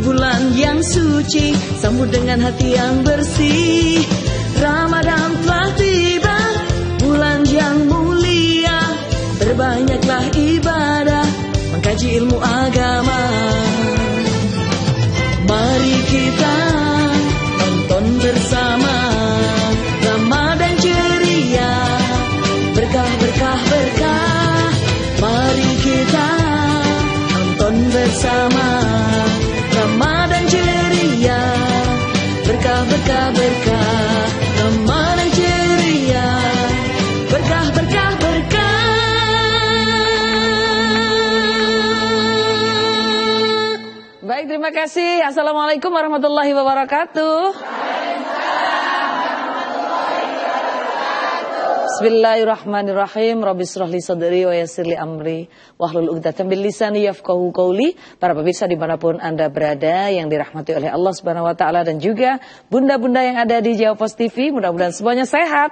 bulan yang suci, sambut dengan hati yang bersih. Ramadan telah tiba, bulan yang mulia, berbanyaklah ibadah, mengkaji ilmu agama. Mari kita tonton bersama Ramadan ceria, berkah berkah berkah. Mari kita tonton bersama Ramadan ceria, berkah berkah berkah. Ramadan ceria, berkah berkah berkah. Baik, terima kasih. Assalamualaikum warahmatullahi wabarakatuh. Bismillahirrahmanirrahim. Rabbi shrah li sadri wa yassir li amri wahlul 'uqdatam min lisani yafqahu qawli. Para pemirsa dimanapun Anda berada yang dirahmati oleh Allah Subhanahu wa taala, dan juga bunda-bunda yang ada di Jawa Post TV, mudah-mudahan semuanya sehat.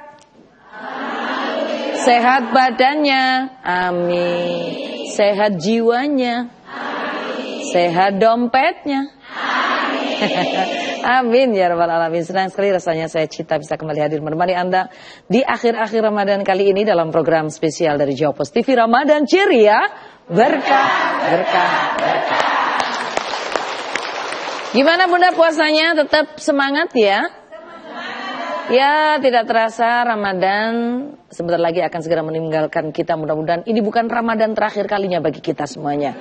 Amin. Sehat badannya. Amin. Sehat jiwanya. Amin. Sehat dompetnya. Amin ya rabbal alamin. Senang sekali rasanya saya Cita bisa kembali hadir menemani Anda di akhir-akhir Ramadan kali ini dalam program spesial dari Jawa Post TV, Ramadan Ceria, berkah berkah berkah. Gimana bunda puasanya? Tetap semangat ya? Ya, tidak terasa Ramadan sebentar lagi akan segera meninggalkan kita. Mudah-mudahan ini bukan Ramadan terakhir kalinya bagi kita semuanya.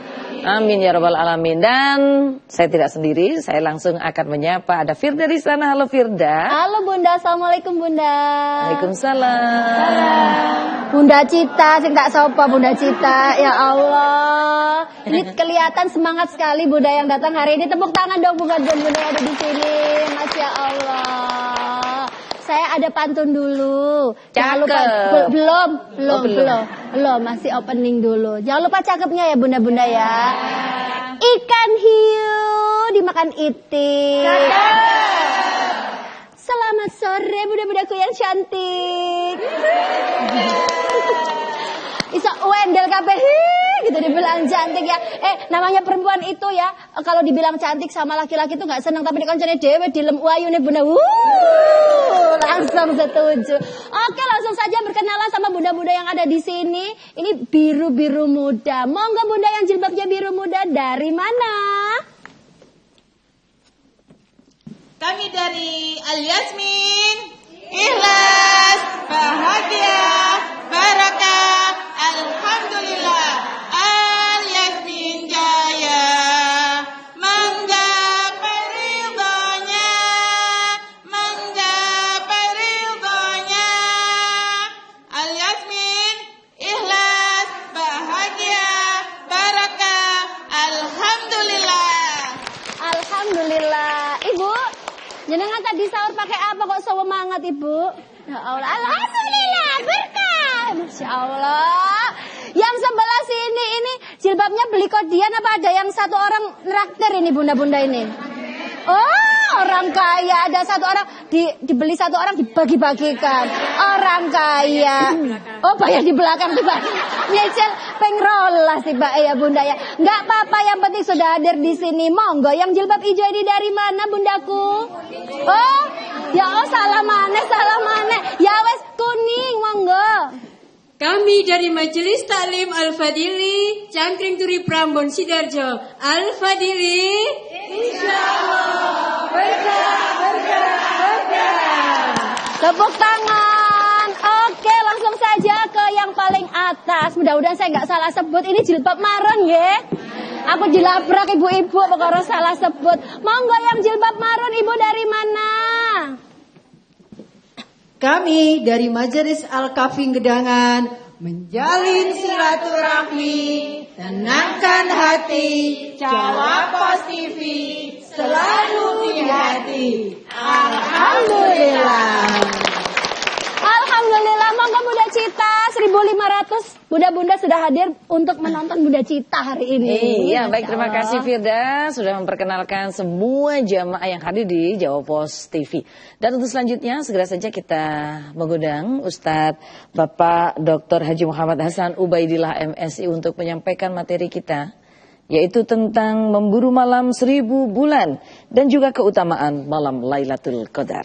Amin ya rabbal alamin. Dan saya tidak sendiri, saya langsung akan menyapa ada Firda di sana. Halo Firda. Halo Bunda, assalamualaikum Bunda. Waalaikumsalam. Bunda Cita, sing tak sapa Bunda Cita. Ya Allah, ini kelihatan semangat sekali Bunda yang datang hari ini. Tepuk tangan dong bukan Bunda yang ada di sini. Masya Allah. Saya ada pantun dulu. Jangan lupa belum masih opening dulu. Jangan lupa cakepnya ya bunda-bunda ya. Ikan hiu dimakan itik. Selamat sore bunda-bundaku yang cantik. Bisa wendel kabeh gitu dibilang cantik ya. Namanya perempuan itu ya, kalau dibilang cantik sama laki-laki itu nggak senang, tapi dikoncone dhewe dilem wayune bunda. Langsung setuju. Oke, langsung saja berkenalan sama bunda-bunda yang ada di sini. Ini biru-biru muda. Monggo bunda yang jilbabnya biru muda, dari mana? Kami dari Al Yasmin, Ikhlas, Bahagia, Barakah, Alhamdulillah. Al Yasmin Jaya menggapai ridhonya, menggapai ridhonya. Al Yasmin, Ikhlas, Bahagia, Barakah, Alhamdulillah. Alhamdulillah. Ibu, jenengan tadi sahur pakai apa kok semangat Ibu? Ya Allah, alhamdulillah, berkah. Masya Allah. Yang sebelah sini ini jilbabnya beli kodian apa ada yang satu orang neraktir ini bunda-bunda ini? Oh, orang kaya. Ada satu orang dibeli satu orang dibagi-bagikan. Orang kaya. Oh, bayar di belakang tiba. Nyecel pengrolas tiba ya bunda ya. Nggak apa-apa, yang penting sudah hadir di sini. Monggo, yang jilbab hijau ini dari mana bundaku? Oh, ya Allah, salah maneh. Ya wes kuning, monggo. Kami dari Majelis Taklim Al-Fadili, Cangkring Turi Prambon Sidoarjo. Al-Fadili, insyaallah berkah. Tepuk tangan. Oke, langsung saja ke yang paling atas. Mudah-mudahan saya nggak salah sebut. Ini jilbab maron ya. Aku dilabrak ibu-ibu pokoknya salah sebut. Monggo yang jilbab maron, ibu dari mana? Kami dari Majelis Al-Kafi Gedangan menjalin silaturahmi, tenangkan hati, Jawa Post TV selalu di hati. Alhamdulillah. Alhamdulillah, monggo Bunda Cita 1500 bunda-bunda sudah hadir untuk menonton Bunda Cita hari ini. Iya, baik, terima kasih Firda sudah memperkenalkan semua jamaah yang hadir di Jawa Post TV. Dan untuk selanjutnya segera saja kita mengundang Ustadz Bapak Dr. Haji Muhammad Hasan Ubaidillah MSI untuk menyampaikan materi kita yaitu tentang memburu malam 1000 bulan dan juga keutamaan malam Lailatul Qadar.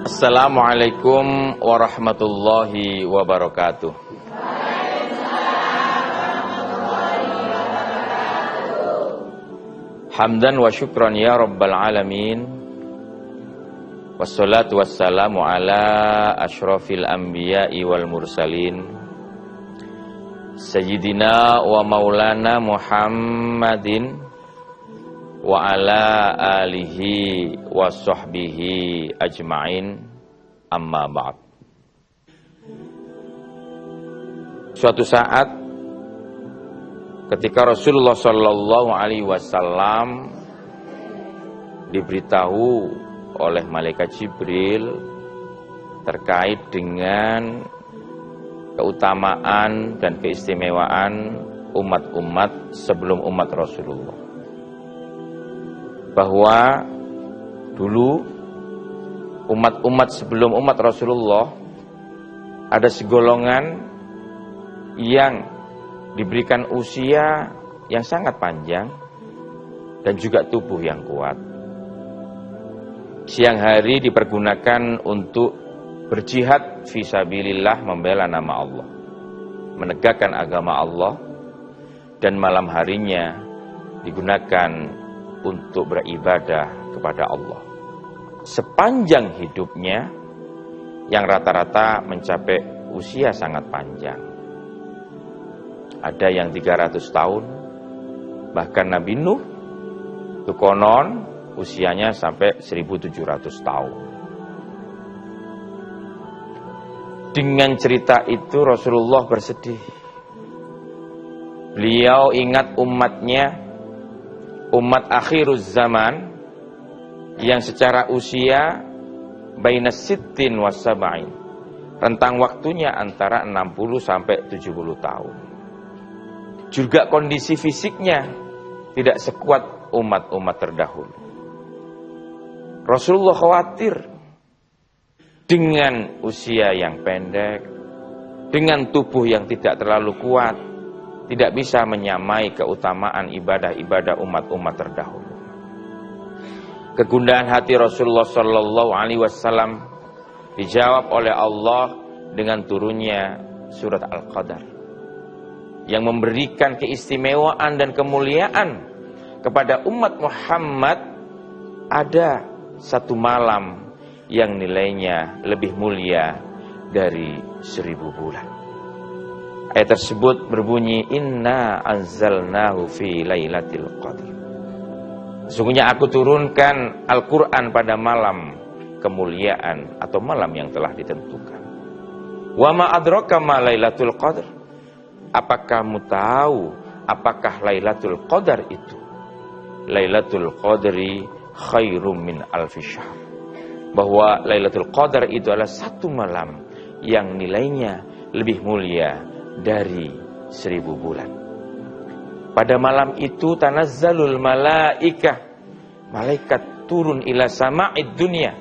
Assalamualaikum warahmatullahi wabarakatuh. Hamdan wa syukran ya rabbal alamin. Wassalatu wassalamu ala asyrafil anbiya'i wal mursalin, Sayyidina wa maulana Muhammadin wa ala alihi wa sahbihi ajma'in. Amma ba'd. Suatu saat ketika Rasulullah sallallahu alaihi wasallam diberitahu oleh malaikat Jibril terkait dengan keutamaan dan keistimewaan umat-umat sebelum umat Rasulullah, bahwa dulu umat-umat sebelum umat Rasulullah ada segolongan yang diberikan usia yang sangat panjang dan juga tubuh yang kuat. Siang hari dipergunakan untuk berjihad fisabilillah, membela nama Allah, menegakkan agama Allah, dan malam harinya digunakan untuk beribadah kepada Allah. Sepanjang hidupnya yang rata-rata mencapai usia sangat panjang. Ada yang 300 tahun, bahkan Nabi Nuh itu konon usianya sampai 1700 tahun. Dengan cerita itu Rasulullah bersedih. Beliau ingat umatnya, umat akhiruz zaman, yang secara usia bainas sittin was sab'in, rentang waktunya antara 60 sampai 70 tahun. Juga kondisi fisiknya tidak sekuat umat-umat terdahulu. Rasulullah khawatir dengan usia yang pendek, dengan tubuh yang tidak terlalu kuat, tidak bisa menyamai keutamaan ibadah-ibadah umat-umat terdahulu. Kegundahan hati Rasulullah sallallahu alaihi wasallam dijawab oleh Allah dengan turunnya surat Al-Qadar yang memberikan keistimewaan dan kemuliaan kepada umat Muhammad. Ada satu malam yang nilainya lebih mulia dari 1000 bulan. Ayat tersebut berbunyi, Inna anzalnahu fi lailatul qadr. Sesungguhnya aku turunkan Al-Quran pada malam kemuliaan atau malam yang telah ditentukan. Wa ma adraka ma lailatul qadr. Apakah kamu tahu apakah Lailatul Qadar itu? Lailatul Qadri khairum min alfi syahr. Bahwa Lailatul Qadar itu adalah satu malam yang nilainya lebih mulia dari 1000 bulan. Pada malam itu tanazzalul malaikah, malaikat turun ila sama'id dunia.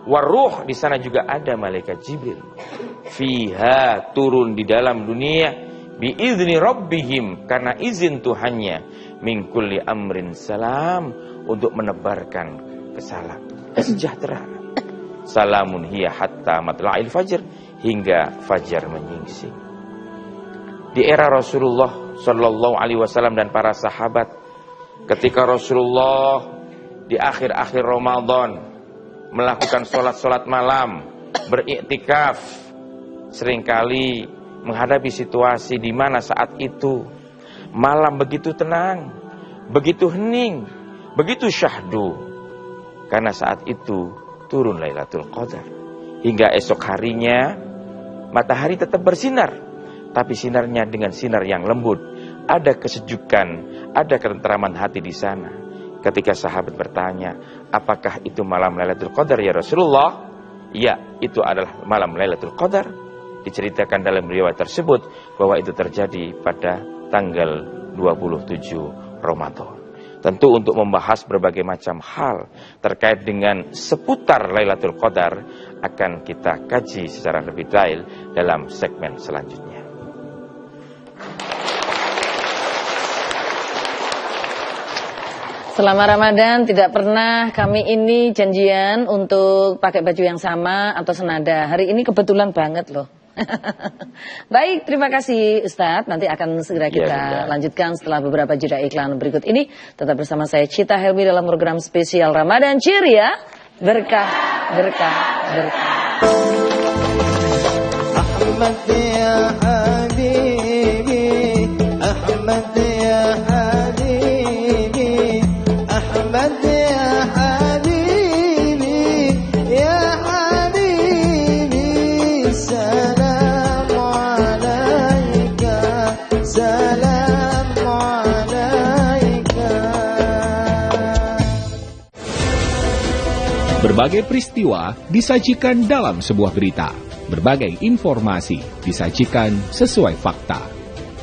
Waruh, di sana juga ada malaikat Jibril. Fiha, turun di dalam dunia, biizni rabbihim, karena izin Tuhannya, min kulli amrin salam, untuk menebarkan kesejahteraan. Salamun hiya hatta matla'il fajr, hingga fajar menyingsing. Di era Rasulullah sallallahu alaihi wasallam dan para sahabat, ketika Rasulullah di akhir-akhir Ramadan melakukan sholat-sholat malam, beriktikaf, seringkali menghadapi situasi di mana saat itu malam begitu tenang, begitu hening, begitu syahdu, karena saat itu turun Lailatul Qadar. Hingga esok harinya matahari tetap bersinar, tapi sinarnya dengan sinar yang lembut. Ada kesejukan, ada ketenteraman hati di sana. Ketika sahabat bertanya, apakah itu malam Lailatul Qadar ya Rasulullah? Ya, itu adalah malam Lailatul Qadar. Diceritakan dalam riwayat tersebut bahwa itu terjadi pada tanggal 27 Ramadan. Tentu untuk membahas berbagai macam hal terkait dengan seputar Lailatul Qadar akan kita kaji secara lebih detail dalam segmen selanjutnya. Selama Ramadan tidak pernah kami ini janjian untuk pakai baju yang sama atau senada. Hari ini kebetulan banget loh. Baik, terima kasih Ustadz. Nanti akan segera kita lanjutkan setelah beberapa jeda iklan berikut ini. Tetap bersama saya Cita Helmi dalam program spesial Ramadan Ceria. Berkah, berkah, berkah. Ahmad ya habibi, Ahmad ya habibi, Ahmad ya habibi, ya habibi, salam alaika, salam alaika. Berbagai peristiwa disajikan dalam sebuah berita. Berbagai informasi disajikan sesuai fakta.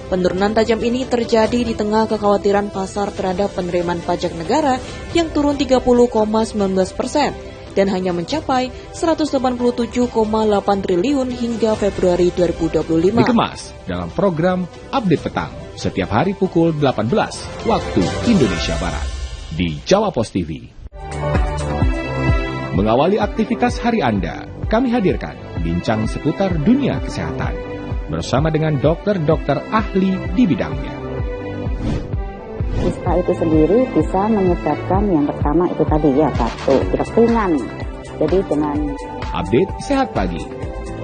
Penurunan tajam ini terjadi di tengah kekhawatiran pasar terhadap penerimaan pajak negara yang turun 30,19% dan hanya mencapai 187,8 triliun hingga Februari 2025. Dikemas dalam program Update Petang setiap hari pukul 18 waktu Indonesia Barat di Jawa Pos TV. Mengawali aktivitas hari Anda, kami hadirkan bincang seputar dunia kesehatan bersama dengan dokter-dokter ahli di bidangnya. Ispa itu sendiri bisa menyebabkan yang pertama itu tadi ya batuk, ringan. Jadi dengan Update Sehat Pagi,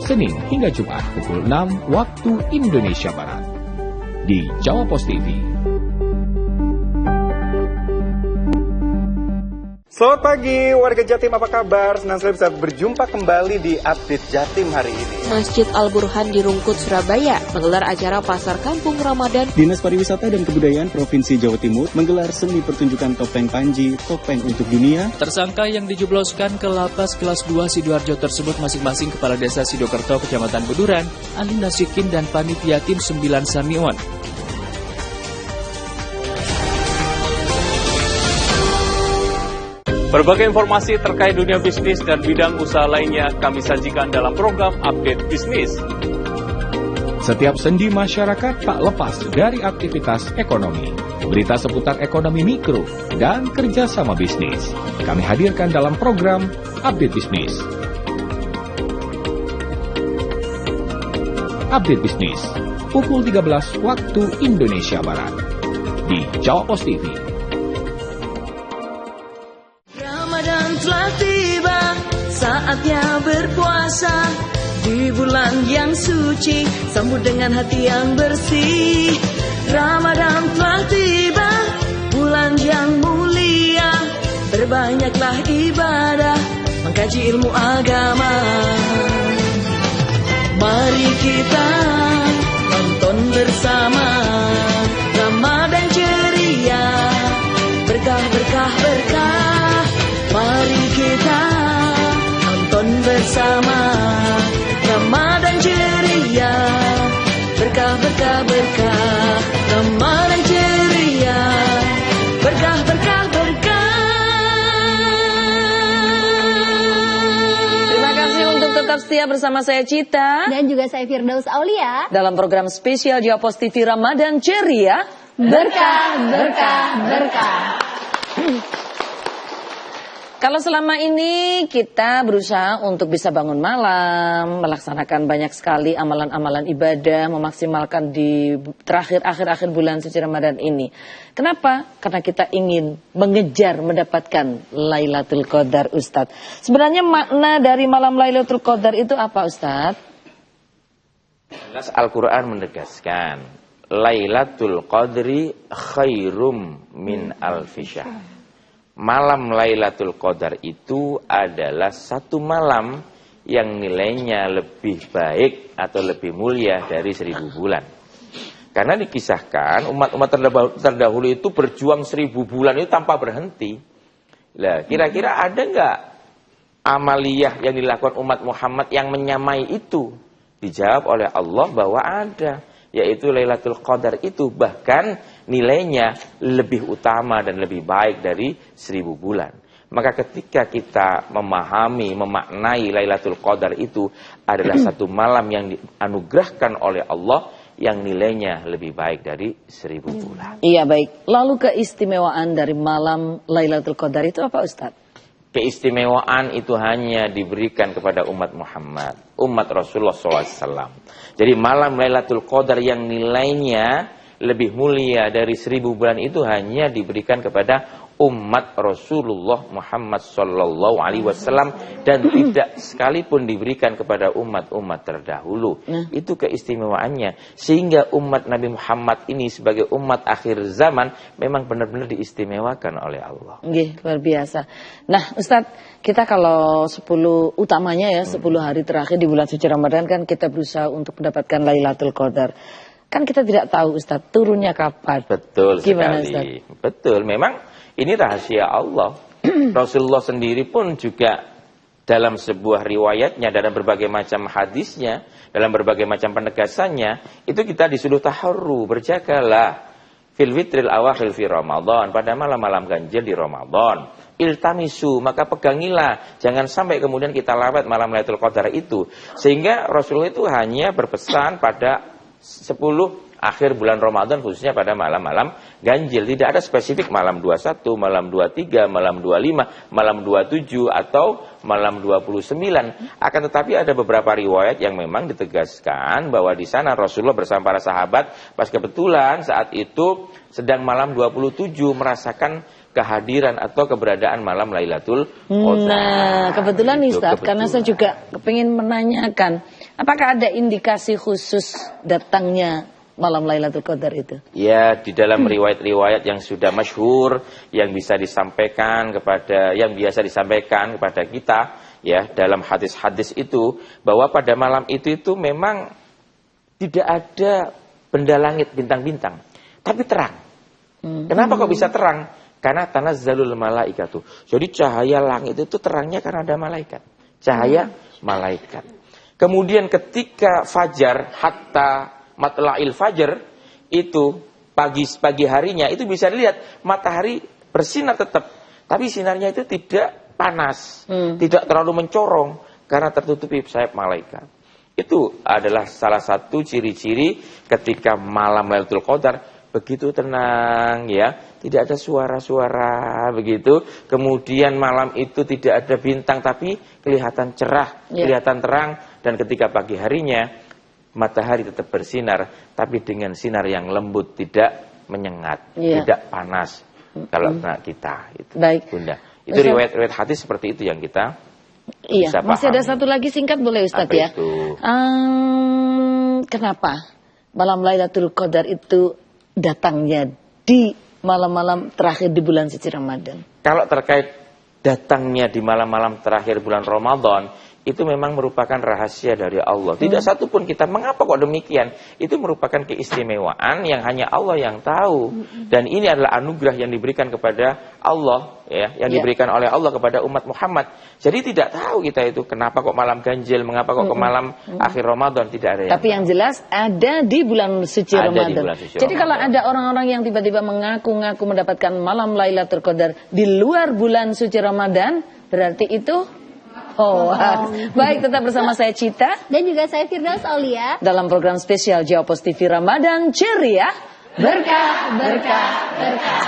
Senin hingga Jumat pukul 6 waktu Indonesia Barat di Jawa Pos TV. Selamat pagi warga Jatim, apa kabar? Senang sekali bisa berjumpa kembali di Update Jatim hari ini. Masjid Al-Burhan di Rungkut, Surabaya menggelar acara Pasar Kampung Ramadan. Dinas Pariwisata dan Kebudayaan Provinsi Jawa Timur menggelar seni pertunjukan topeng Panji, topeng untuk dunia. Tersangka yang dijebloskan ke lapas kelas 2 Sidoarjo tersebut masing-masing Kepala Desa Sidokerto, Kecamatan Beduran, Ali Nasikin dan Panitia Tim 9 Samion. Berbagai informasi terkait dunia bisnis dan bidang usaha lainnya kami sajikan dalam program Update Bisnis. Setiap sendi masyarakat tak lepas dari aktivitas ekonomi. Berita seputar ekonomi mikro dan kerjasama bisnis kami hadirkan dalam program Update Bisnis. Update Bisnis, pukul 13 waktu Indonesia Barat di Jawa Pos TV. Telah tiba saatnya berpuasa di bulan yang suci, sambut dengan hati yang bersih. Ramadan telah tiba, bulan yang mulia, berbanyaklah ibadah, mengkaji ilmu agama. Mari kita tonton bersama Ramadan ceria, berkah berkah berkah. Mari kita nonton bersama Ramadan ceria, berkah berkah berkah. Ramadan ceria, berkah berkah berkah. Terima kasih untuk tetap setia bersama saya Cita dan juga saya Firdaus Aulia dalam program spesial Jawa Pos TV Ramadan Ceria, berkah berkah berkah. Kalau selama ini kita berusaha untuk bisa bangun malam, melaksanakan banyak sekali amalan-amalan ibadah, memaksimalkan di akhir bulan suci Ramadan ini. Kenapa? Karena kita ingin mengejar mendapatkan Lailatul Qadar, Ustadz. Sebenarnya makna dari malam Lailatul Qadar itu apa, Ustadz? Jelas Al-Quran menegaskan, Lailatul Qadri khairum min alfi syahr. Malam Lailatul Qadar itu adalah satu malam yang nilainya lebih baik atau lebih mulia dari 1000 bulan. Karena dikisahkan umat-umat terdahulu itu berjuang 1000 bulan itu tanpa berhenti. Lah, kira-kira ada nggak amaliyah yang dilakukan umat Muhammad yang menyamai itu? Dijawab oleh Allah bahwa ada. yaitu Lailatul Qadar itu bahkan nilainya lebih utama dan lebih baik dari 1000 bulan. Maka ketika kita memahami, memaknai Lailatul Qadar itu adalah satu malam yang dianugerahkan oleh Allah yang nilainya lebih baik dari 1000 bulan. Iya, baik. Lalu keistimewaan dari malam Lailatul Qadar itu apa, Ustaz? Keistimewaan itu hanya diberikan kepada umat Muhammad, umat Rasulullah SAW. Jadi malam Lailatul Qadar yang nilainya lebih mulia dari 1000 bulan itu hanya diberikan kepada umat Rasulullah Muhammad Sallallahu Alaihi Wasallam dan tidak sekalipun diberikan kepada umat-umat terdahulu. Itu keistimewaannya. Sehingga umat Nabi Muhammad ini sebagai umat akhir zaman memang benar-benar diistimewakan oleh Allah. Nggih, luar biasa. Nah, Ustadz, kita kalau 10 utamanya ya 10 hari terakhir di bulan suci Ramadan kan kita berusaha untuk mendapatkan Lailatul Qadar. Kan kita tidak tahu, Ustadz, turunnya kapan. Betul Gimana, sekali. Ustadz? Betul, memang ini rahasia Allah. Rasulullah sendiri pun juga dalam sebuah riwayatnya, dalam berbagai macam hadisnya, dalam berbagai macam penegasannya, itu kita disuruh taharru, berjagalah fil witril awakhir fi Ramadan, pada malam-malam ganjil di Ramadan. Iltamisu, maka pegangilah, jangan sampai kemudian kita lewat malam Lailatul Qadar itu. Sehingga Rasulullah itu hanya berpesan pada 10 akhir bulan Ramadan, khususnya pada malam-malam ganjil. Tidak ada spesifik malam 21, malam 23, malam 25, malam 27 atau malam 29. Akan tetapi ada beberapa riwayat yang memang ditegaskan bahwa di sana Rasulullah bersama para sahabat pas kebetulan saat itu sedang malam 27 merasakan kehadiran atau keberadaan malam Lailatul Qadar. Nah, kebetulan nih Ustaz, karena saya juga kepingin menanyakan, apakah ada indikasi khusus datangnya malam Lailatul Qadar itu? Ya, di dalam riwayat-riwayat yang sudah masyhur, yang bisa disampaikan kepada, yang biasa disampaikan kepada kita, ya, dalam hadis-hadis itu, bahwa pada malam itu memang tidak ada benda langit, bintang-bintang, tapi terang. Kenapa kok bisa terang? Karena tanazzalul malaikatu. Jadi cahaya langit itu terangnya karena ada malaikat. Cahaya malaikat. Kemudian ketika fajar, hatta matla'il fajar, itu pagi harinya itu bisa dilihat matahari bersinar tetap, tapi sinarnya itu tidak panas, tidak terlalu mencorong karena tertutupi sayap malaikat. Itu adalah salah satu ciri-ciri ketika malam Lailatul Qadar begitu tenang, ya, tidak ada suara-suara begitu. Kemudian malam itu tidak ada bintang tapi kelihatan cerah, kelihatan terang, dan ketika pagi harinya matahari tetap bersinar, tapi dengan sinar yang lembut, tidak menyengat, tidak panas. Kalau kita itu, baik, Bunda, itu riwayat-riwayat hadis seperti itu yang kita bisa pahami. Masih ada satu lagi singkat boleh Ustaz? Apa ya? itu? Kenapa malam Lailatul Qadar itu datangnya di malam-malam terakhir di bulan suci Ramadan? Kalau terkait datangnya di malam-malam terakhir bulan Ramadan, itu memang merupakan rahasia dari Allah. Tidak satu pun kita, mengapa kok demikian? Itu merupakan keistimewaan yang hanya Allah yang tahu. Dan ini adalah anugerah yang diberikan kepada Allah, ya, yang diberikan oleh Allah kepada umat Muhammad. Jadi tidak tahu kita itu kenapa kok malam ganjil, mengapa kok ke malam akhir Ramadan, tidak ada yang Tapi yang jelas ada di bulan suci Ramadan. Jadi kalau ada orang-orang yang tiba-tiba mengaku-ngaku mendapatkan malam Lailatul Qadar di luar bulan suci Ramadan, berarti itu baik, tetap bersama saya Cita dan juga saya Firdaus Aulia dalam program spesial Jawapos TV Ramadan Ceria, berkah, berkah, berkah.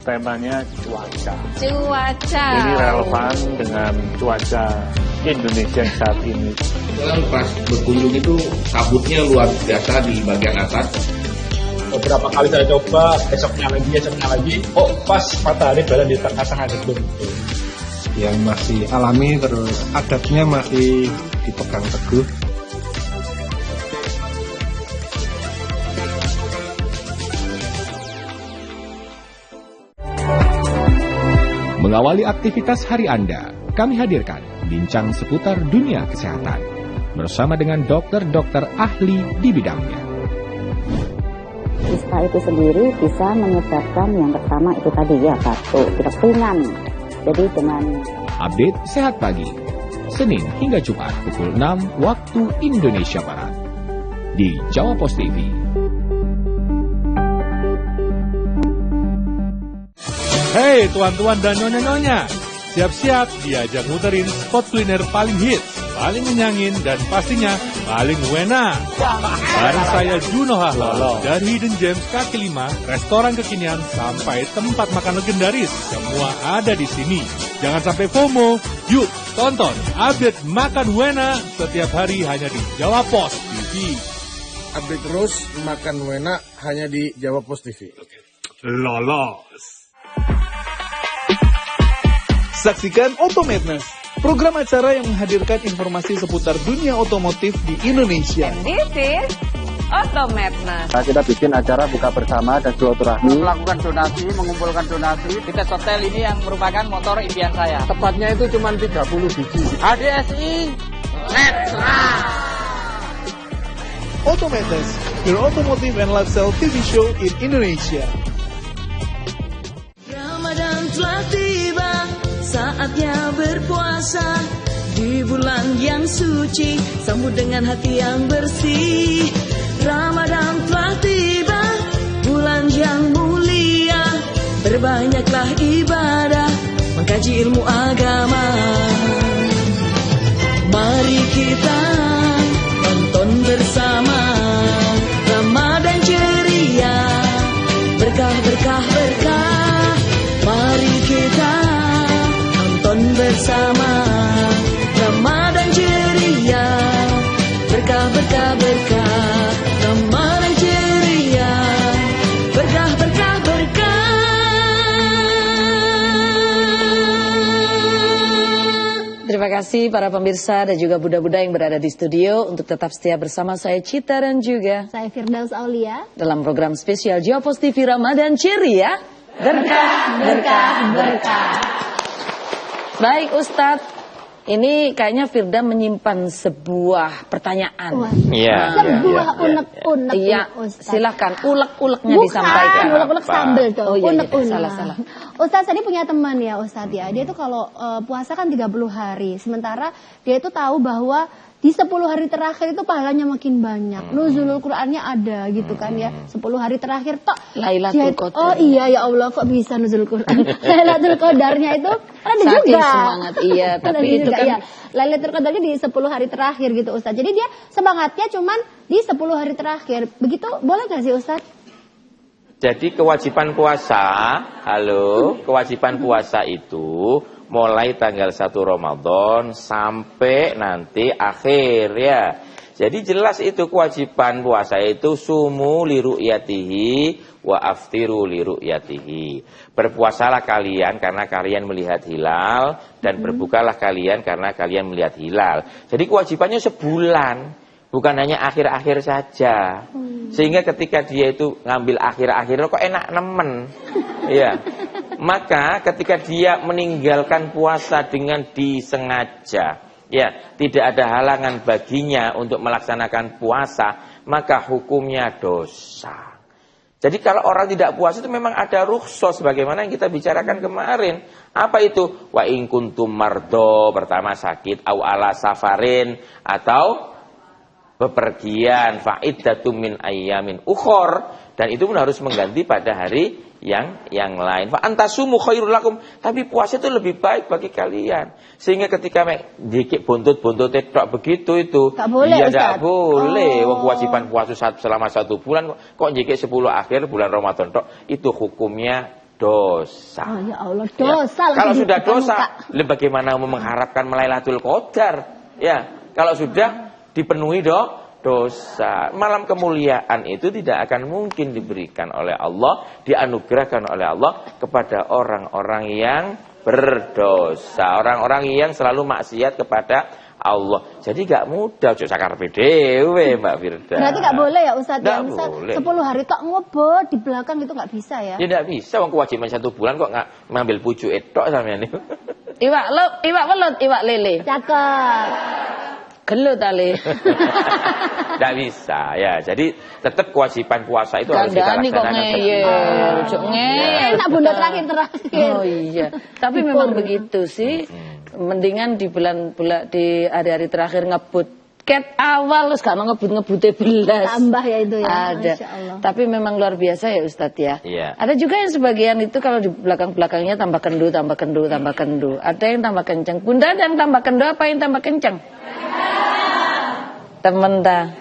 Temanya cuaca. Ini relevan dengan cuaca Indonesia saat ini. Pas berkunjung itu kabutnya luar biasa di bagian atas. Beberapa kali saya coba, besoknya lagi. Oh, pas matahari berada di tengah-tengah gedung. Yang masih alami, terus adatnya masih dipegang teguh. Mengawali aktivitas hari Anda, kami hadirkan bincang seputar dunia kesehatan bersama dengan dokter-dokter ahli di bidangnya. Ispa itu sendiri bisa menyebabkan yang pertama itu tadi ya, batuk, pilek ringan. Jadi dengan Update Sehat Pagi, Senin hingga Jumat pukul 6 waktu Indonesia Barat di Jawa Pos TV. Hei tuan-tuan dan nyonya-nyonya, siap-siap diajak muterin spot kuliner paling hits, paling menyangin, dan pastinya paling wena. Bareng saya Juno Hahlo, dari Hidden Gems kaki 5, restoran kekinian sampai tempat makan legendaris, semua ada di sini. Jangan sampai FOMO, yuk tonton update Makan Wena setiap hari hanya di Jawa Pos TV. Update terus Makan Wena hanya di Jawa Pos TV. Lolos. Saksikan Otomadness, program acara yang menghadirkan informasi seputar dunia otomotif di Indonesia. This is Otomadness. Kita bikin acara buka bersama dan silaturahmi. Melakukan donasi, mengumpulkan donasi. Kita setel ini yang merupakan motor impian saya. Tepatnya itu cuma 30 biji. HDSI, let's ride! Otomadness, your automotive and lifestyle TV show in Indonesia. Ramadan telah tiba, saatnya berpuasa. Di bulan yang suci, sambut dengan hati yang bersih. Ramadan telah tiba, bulan yang mulia. Berbanyaklah ibadah, mengkaji ilmu agama. Mari kita tonton bersama Ramadan ceria, berkah, berkah, berkah. Mari kita tonton bersama Ramadan ceria, berkah, berkah, berkah. Ramadan ceria, berkah, berkah, berkah. Terima kasih para pemirsa dan juga Buddha-Buddha yang berada di studio untuk tetap setia bersama saya Cita dan juga saya Firdaus Aulia dalam program spesial Jawa Pos TV Ramadan Ceria, berkah, berkah, berkah. Baik Ustadz, ini kayaknya Firda menyimpan sebuah pertanyaan. Iya. Sebuah unek-unek. Iya, silakan ulek-uleknya disampaikan. Bukan, ulek-ulek sambel tuh. Oh iya, Unek-unek. salah. Ustadz tadi punya teman ya Ustadz ya. Dia tuh kalau puasa kan 30 hari. Sementara dia itu tahu bahwa di 10 hari terakhir itu pahalanya makin banyak. Nuzulul Qur'annya ada gitu kan ya. 10 hari terakhir tok. Lailatul Qadar. Oh iya ya Allah kok bisa nuzulul Qur'an. Lailatul Qadarnya itu ada saking juga. Semangat iya, tapi itu kan ya. Lailatul Qadarnya di 10 hari terakhir gitu Ustadz. Jadi dia semangatnya cuman di 10 hari terakhir. Begitu boleh gak sih Ustadz? Jadi kewajiban puasa, kewajiban puasa itu mulai tanggal 1 Ramadan sampai nanti akhir ya. Jadi jelas itu kewajiban puasa itu sumu li ru'yatihi wa aftiru li ru'yatihi. Berpuasalah kalian karena kalian melihat hilal dan berbukalah kalian karena kalian melihat hilal. Jadi kewajibannya sebulan, bukan hanya akhir-akhir saja. Sehingga ketika dia itu ngambil akhir-akhir kok enak nemen. Ya. Maka ketika dia meninggalkan puasa dengan disengaja, ya, tidak ada halangan baginya untuk melaksanakan puasa, maka hukumnya dosa. Jadi kalau orang tidak puasa itu memang ada rukhsah sebagaimana yang kita bicarakan kemarin. Apa itu? Wa in kuntum mardo, pertama sakit, au ala safarin, atau bepergian, fa'iddatum min ayyamin ukhor, dan itu pun harus mengganti pada hari yang lain. Fa antasumu khairul lakum, tapi puasa itu lebih baik bagi kalian. Sehingga ketika dikit buntut tok begitu itu, dia tidak boleh. Wong kewajiban puasa selama 1 bulan kok dikit 10 akhir bulan Ramadan tok, itu hukumnya dosa. Oh ya Allah, dosa. Ya. Kalau sudah dosa, bagaimana mengharapkan Lailatul Qadar? Ya, kalau sudah dipenuhi dosa. Malam kemuliaan itu tidak akan mungkin diberikan oleh Allah, dianugerahkan oleh Allah kepada orang-orang yang berdosa, orang-orang yang selalu maksiat kepada Allah. Jadi gak mudah, cok sakar PDW Mbak Firda. Berarti gak boleh ya Ustadz? Nggak Ya, misal boleh. 10 hari tok ngebot di belakang itu gak bisa ya? Ya gak bisa, wong kewajiban 1 bulan kok gak ngambil pucuk etok sampean niku. Iwak welut, iwak lele. Cakep. Gelut ali. Nggak bisa ya. Jadi tetap kewajiban puasa itu harus kita Kandani kok laksanakan. ngeyel, cok ngeyel. Enak bunda terakhir. Oh iya. Tapi memang begitu sih. Mendingan di bulan di hari-hari terakhir ngebut. Ket awal terus gak ngebut-ngebutnya belas. Tambah ya itu ya. Ada. Masya Allah. Tapi memang luar biasa ya Ustadz ya. Iya. Ada juga yang sebagian itu kalau di belakang-belakangnya tambah kendu, tambah kendu, tambah kendu. Ada yang tambah kenceng. Bunda ada yang tambah kendu apa yang tambah kenceng? Temen dah.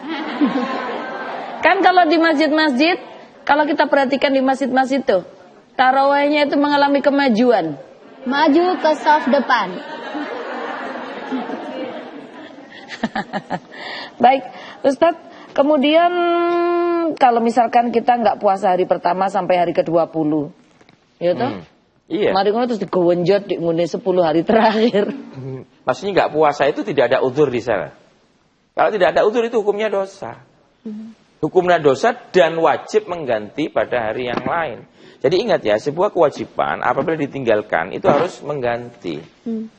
Kan kalau di masjid-masjid, kalau kita perhatikan di masjid-masjid tuh, tarawihnya itu mengalami kemajuan. Maju ke saf depan. Baik, Ustadz. Kemudian kalau misalkan kita nggak puasa hari pertama sampai hari ke-20, ya toh? Iya. Mari ngono terus digonjot di ngene 10 hari terakhir. Maksudnya nggak puasa itu tidak ada udzur di sana. Kalau tidak ada udzur itu hukumnya dosa. Hukumnya dosa dan wajib mengganti pada hari yang lain. Jadi ingat ya, sebuah kewajiban apabila ditinggalkan itu harus mengganti.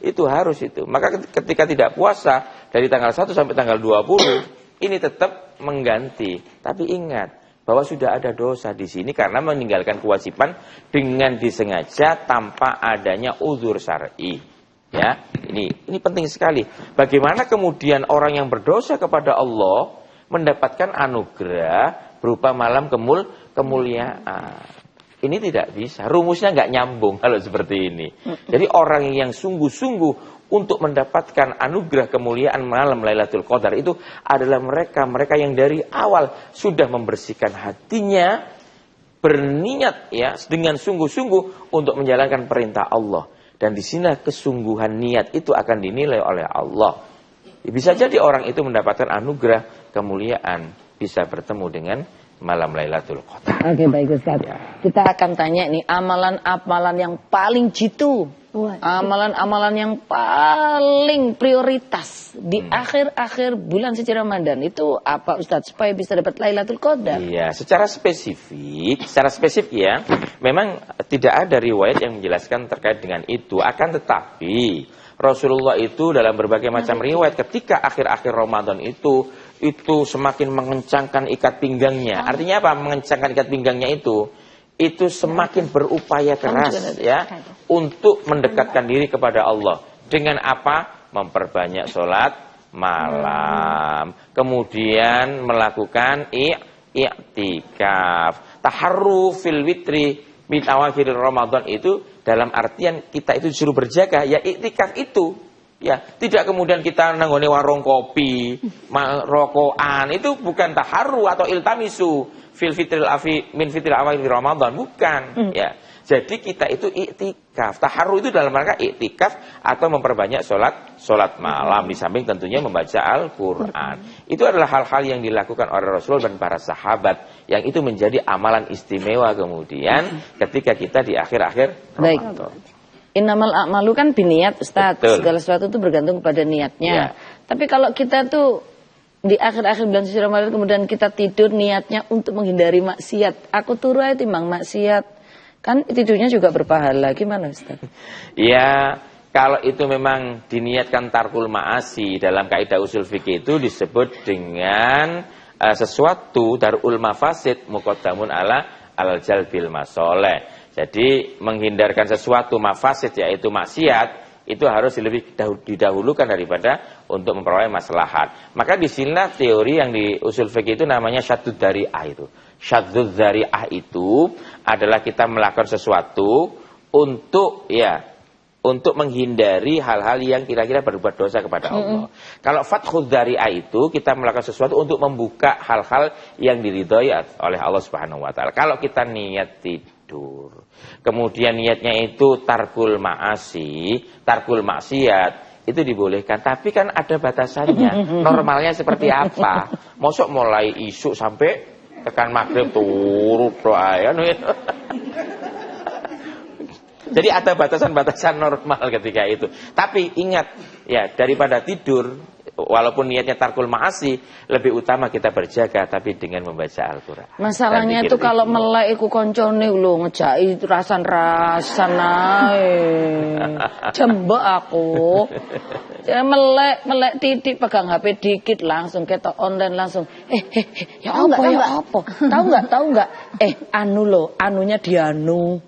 Itu harus itu. Maka ketika tidak puasa dari tanggal 1 sampai tanggal 20 ini tetap mengganti. Tapi ingat bahwa sudah ada dosa di sini karena meninggalkan kewajiban dengan disengaja tanpa adanya udzur syar'i. Ya, ini penting sekali. Bagaimana kemudian orang yang berdosa kepada Allah mendapatkan anugerah berupa malam kemuliaan? Ini tidak bisa. Rumusnya nggak nyambung kalau seperti ini. Jadi orang yang sungguh-sungguh untuk mendapatkan anugerah kemuliaan malam Lailatul Qadar itu adalah mereka yang dari awal sudah membersihkan hatinya, berniat ya dengan sungguh-sungguh untuk menjalankan perintah Allah. Dan di sini kesungguhan niat itu akan dinilai oleh Allah. Bisa jadi orang itu mendapatkan anugerah kemuliaan, bisa bertemu dengan malam Lailatul Qadar. Oke, baik Ustaz. Ya. Kita akan tanya nih amalan-amalan yang paling jitu. Amalan-amalan yang paling prioritas di akhir-akhir bulan suci Ramadan itu apa Ustaz supaya bisa dapat Lailatul Qadar? Iya, secara spesifik ya, memang tidak ada riwayat yang menjelaskan terkait dengan itu. Akan tetapi Rasulullah itu dalam berbagai macam riwayat ketika akhir-akhir Ramadan itu semakin mengencangkan ikat pinggangnya. Artinya apa? Mengencangkan ikat pinggangnya itu semakin berupaya keras ya untuk mendekatkan diri kepada Allah. Dengan apa? Memperbanyak sholat malam. Kemudian melakukan i'tikaf. Taharru fil witri min awakhir Ramadan itu dalam artian kita itu disuruh berjaga ya i'tikaf itu. Ya, tidak kemudian kita nanggone warung kopi, rokokan, itu bukan taharru atau iltamisu fil fitril afi min fitril awal Ramadan, bukan. Ya. Jadi kita itu iktikaf. Taharru itu dalam rangka iktikaf atau memperbanyak sholat malam di samping tentunya membaca Al-Qur'an. Itu adalah hal-hal yang dilakukan oleh Rasul dan para sahabat yang itu menjadi amalan istimewa kemudian ketika kita di akhir-akhir Ramadan. Innamal a'malu kan biniat Ustaz. Betul. Segala sesuatu itu bergantung pada niatnya. Ya. Tapi kalau kita tuh di akhir-akhir bulan suci Ramadan kemudian kita tidur niatnya untuk menghindari maksiat. Aku turu ae timbang maksiat. Kan tidurnya juga berpahala. Gimana Ustaz? Ya, kalau itu memang diniatkan tarkul ma'asi dalam kaidah usul fikih itu disebut dengan sesuatu darul mafasid muqaddamun ala al-jalbil masoleh. Jadi menghindarkan sesuatu mafasid yaitu maksiat itu harus lebih didahulukan daripada untuk memperoleh maslahat. Maka di sinilah teori yang di usul fikih itu namanya syaddud dzari'ah itu. Syaddud dzari'ah itu adalah kita melakukan sesuatu untuk menghindari hal-hal yang kira-kira berbuat dosa kepada Allah. Kalau fathud dzari'ah itu kita melakukan sesuatu untuk membuka hal-hal yang diridhoi oleh Allah Subhanahu wa taala. Kalau kita niat tidur, kemudian niatnya itu tarkul maksiat, itu dibolehkan. Tapi kan ada batasannya. Normalnya seperti apa? Mosok mulai isuk sampai tekan maghrib turut doa ya. Jadi ada batasan-batasan normal ketika itu. Tapi ingat, ya daripada tidur, walaupun niatnya tarkul ma'asi, lebih utama kita berjaga tapi dengan membaca Al-Quran. Masalahnya itu kalau melek iku koncone lho ngejaki rasan-rasan ae. Jembek aku. Ya melek titik pegang HP dikit langsung ketok online langsung. Ya apa? Tahu enggak? Anu lho, anunya dianu.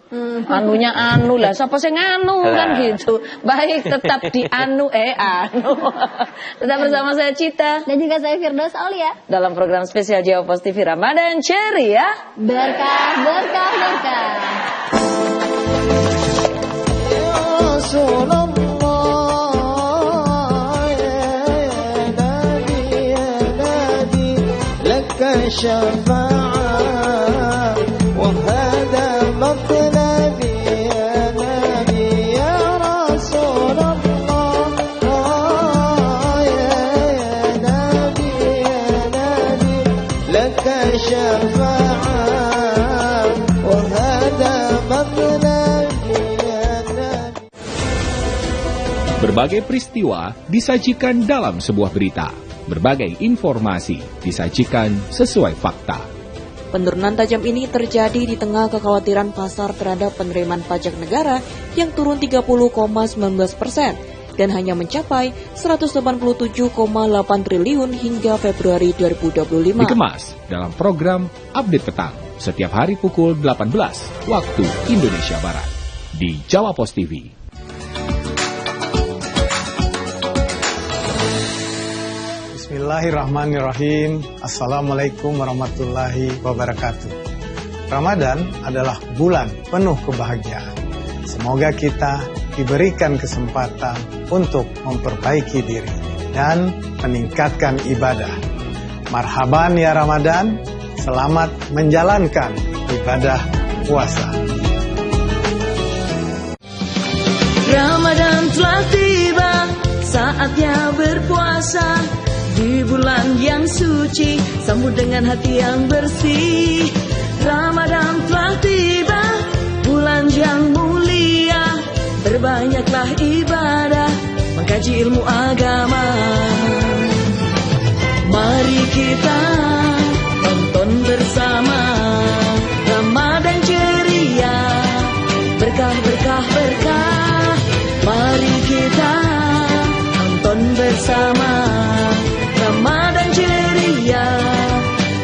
Anunya anu lah, siapa sing anu kan gitu. Baik, tetap di anu. Tetap bersama saya Cita dan juga saya Firdaus Aulia dalam program spesial Jawa TV Ramadan Ceria. Berkah, berkah, berkah. Berbagai peristiwa disajikan dalam sebuah berita. Berbagai informasi disajikan sesuai fakta. Penurunan tajam ini terjadi di tengah kekhawatiran pasar terhadap penerimaan pajak negara yang turun 30,19% dan hanya mencapai 187,8 triliun hingga Februari 2025. Dikemas dalam program Update Petang setiap hari pukul 18 waktu Indonesia Barat di Jawa Pos TV. Bismillahirrahmanirrahim. Assalamualaikum warahmatullahi wabarakatuh. Ramadan adalah bulan penuh kebahagiaan. Semoga kita diberikan kesempatan untuk memperbaiki diri dan meningkatkan ibadah. Marhaban ya Ramadan, selamat menjalankan ibadah puasa. Ramadan telah tiba, saatnya berpuasa. Di bulan yang suci, sambut dengan hati yang bersih. Ramadan telah tiba, bulan yang mulia. Berbanyaklah ibadah, mengkaji ilmu agama. Mari kita tonton bersama Ramadan ceria, berkah, berkah, berkah. Mari kita tonton bersama Ramadan ceria,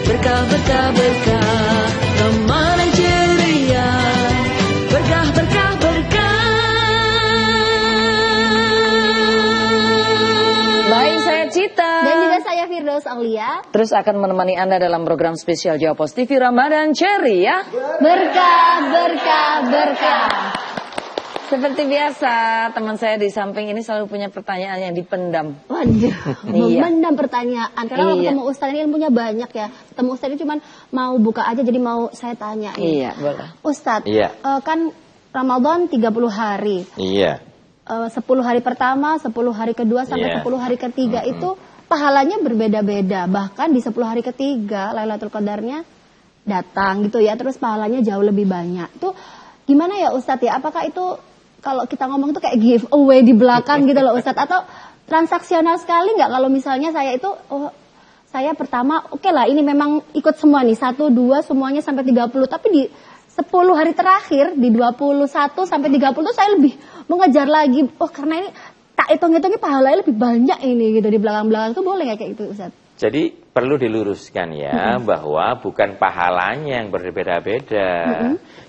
berkah, berkah, berkah. Ramadan ceria, berkah, berkah, berkah. Baik, saya Cita dan juga saya Firdaus Aulia. Terus akan menemani Anda dalam program spesial Jawa Pos TV Ramadan Ceria. Berkah, berkah, berkah. Seperti biasa, teman saya di samping ini selalu punya pertanyaan yang dipendam. Waduh, memendam pertanyaan. Karena kalau ketemu Ustadz ini ilmunya banyak ya. Ketemu Ustadz ini cuma mau buka aja, jadi mau saya tanya. Iya, boleh. Ustadz, kan Ramadan 30 hari. Iya. 10 hari pertama, 10 hari kedua, sampai 10 hari ketiga itu pahalanya berbeda-beda. Bahkan di 10 hari ketiga, Lailatul Qadarnya datang gitu ya. Terus pahalanya jauh lebih banyak. Itu gimana ya Ustadz ya? Apakah itu kalau kita ngomong itu kayak giveaway di belakang gitu loh Ustadz, atau transaksional sekali nggak kalau misalnya saya itu, saya pertama oke lah ini memang ikut semua nih, 1, 2 semuanya sampai 30, tapi di 10 hari terakhir, di 21 sampai 30 tuh saya lebih mengejar lagi, karena ini tak hitung-hitungnya pahalanya lebih banyak ini gitu di belakang-belakang, itu boleh nggak kayak gitu Ustadz? Jadi perlu diluruskan ya bahwa bukan pahalanya yang berbeda-beda.